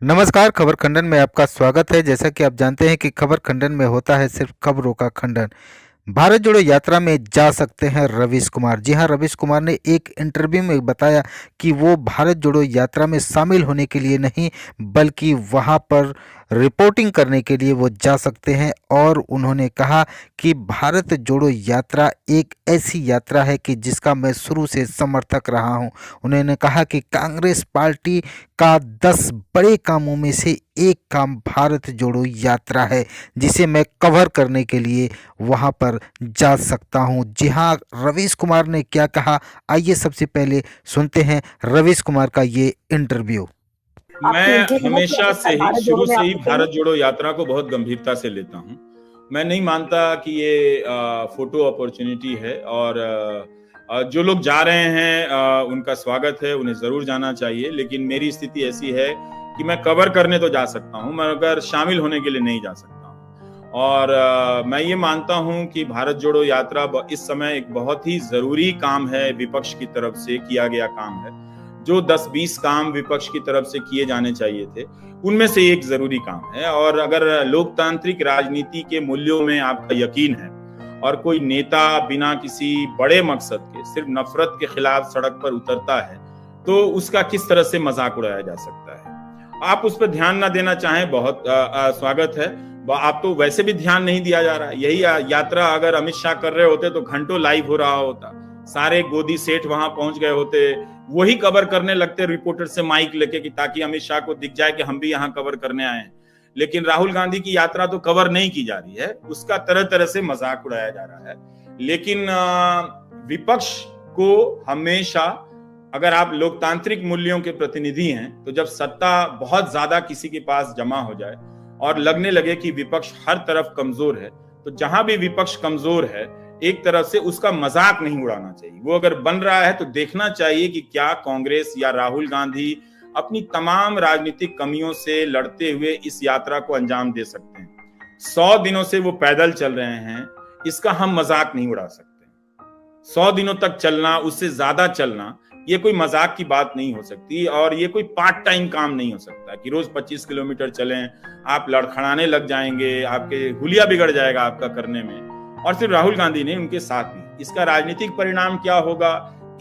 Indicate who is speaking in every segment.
Speaker 1: नमस्कार, खबर खंडन में आपका स्वागत है। जैसा कि आप जानते हैं कि खबर खंडन में होता है सिर्फ खबरों का खंडन। भारत जोड़ो यात्रा में जा सकते हैं रवीश कुमार। जी हां, रवीश कुमार ने एक इंटरव्यू में बताया कि वो भारत जोड़ो यात्रा में शामिल होने के लिए नहीं, बल्कि वहां पर रिपोर्टिंग करने के लिए वो जा सकते हैं। और उन्होंने कहा कि भारत जोड़ो यात्रा एक ऐसी यात्रा है कि जिसका मैं शुरू से समर्थक रहा हूं। उन्होंने कहा कि कांग्रेस पार्टी का 10 बड़े कामों में से एक काम भारत जोड़ो यात्रा है, जिसे मैं कवर करने के लिए वहां पर जा सकता हूं। जी हां, रवीश कुमार ने क्या कहा, आइए सबसे पहले सुनते हैं रवीश कुमार का ये इंटरव्यू।
Speaker 2: आपने
Speaker 3: मैं
Speaker 2: इंटरव्यू में कि
Speaker 3: हमेशा
Speaker 2: अमित
Speaker 3: से
Speaker 2: शाह
Speaker 3: ही
Speaker 2: भारत
Speaker 3: शुरू
Speaker 2: जोड़ो में
Speaker 3: से
Speaker 2: आ
Speaker 3: ही
Speaker 2: सकते हैं।
Speaker 3: भारत जोड़ो यात्रा को बहुत गंभीरता से लेता हूं। मैं नहीं मानता कि ये फोटो अपॉर्चुनिटी है और जो लोग जा रहे हैं उनका स्वागत है, उन्हें जरूर जाना चाहिए। लेकिन मेरी स्थिति ऐसी है कि मैं कवर करने तो जा सकता हूं, मगर शामिल होने के लिए नहीं जा सकता हूं। और मैं ये मानता हूं कि भारत जोड़ो यात्रा इस समय एक बहुत ही जरूरी काम है, विपक्ष की तरफ से किया गया काम है। जो 10-20 काम विपक्ष की तरफ से किए जाने चाहिए थे, उनमें से एक जरूरी काम है। और अगर लोकतांत्रिक राजनीति के मूल्यों में आपका यकीन है और कोई नेता बिना किसी बड़े मकसद के सिर्फ नफरत के खिलाफ सड़क पर उतरता है, तो उसका किस तरह से मजाक उड़ाया जा सकता है। आप उस पर ध्यान ना देना चाहें, बहुत स्वागत है। आप तो वैसे भी ध्यान नहीं दिया जा रहा है। यही यात्रा अगर अमित शाह कर रहे होते तो घंटों लाइव हो रहा होता, सारे गोदी सेठ वहां पहुंच गए होते, वही कवर करने लगते रिपोर्टर से माइक लेके कि ताकि अमित शाह को दिख जाए कि हम भी यहाँ कवर करने आए हैं। लेकिन राहुल गांधी की यात्रा तो कवर नहीं की जा रही है, उसका तरह तरह से मजाक उड़ाया जा रहा है। लेकिन विपक्ष को हमेशा, अगर आप लोकतांत्रिक मूल्यों के प्रतिनिधि हैं, तो जब सत्ता बहुत ज्यादा किसी के पास जमा हो जाए और लगने लगे कि विपक्ष हर तरफ कमजोर है, तो जहां भी विपक्ष कमजोर है, एक तरफ से उसका मजाक नहीं उड़ाना चाहिए। वो अगर बन रहा है तो देखना चाहिए कि क्या कांग्रेस या राहुल गांधी अपनी तमाम राजनीतिक कमियों से लड़ते हुए इस यात्रा को अंजाम दे सकते हैं। 100 दिनों से वो पैदल चल रहे हैं, इसका हम मजाक नहीं उड़ा सकते। 100 दिनों तक चलना, उससे ज्यादा चलना, ये कोई मजाक की बात नहीं हो सकती। और ये कोई पार्ट टाइम काम नहीं हो सकता कि रोज 25 किलोमीटर चलें, आप लड़खड़ाने लग जाएंगे, आपके हुलिया बिगड़ जाएगा आपका करने में। और सिर्फ राहुल गांधी नहीं, उनके साथ भी। इसका राजनीतिक परिणाम क्या होगा?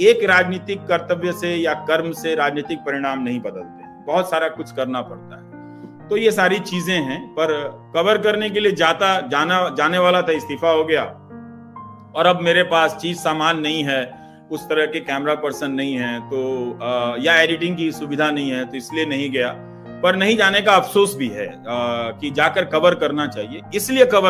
Speaker 3: एक राजनीतिक कर्तव्य से या कर्म से राजनीतिक परिणाम नहीं बदलते हैं, बहुत सारा कुछ करना पड़ता है। तो ये सारी चीजें हैं, पर कवर करने के लिए जाने वाला था, इस्तीफा हो गया। और अब मेरे पास चीज सामान नहीं है, उस तरह के कैमरा पर्सन नहीं है, तो या एडिटिंग की सुविधा नहीं है, तो इसलिए नहीं गया। पर नहीं जाने का अफसोस भी है कि जाकर कवर करना चाहिए, इसलिए कवर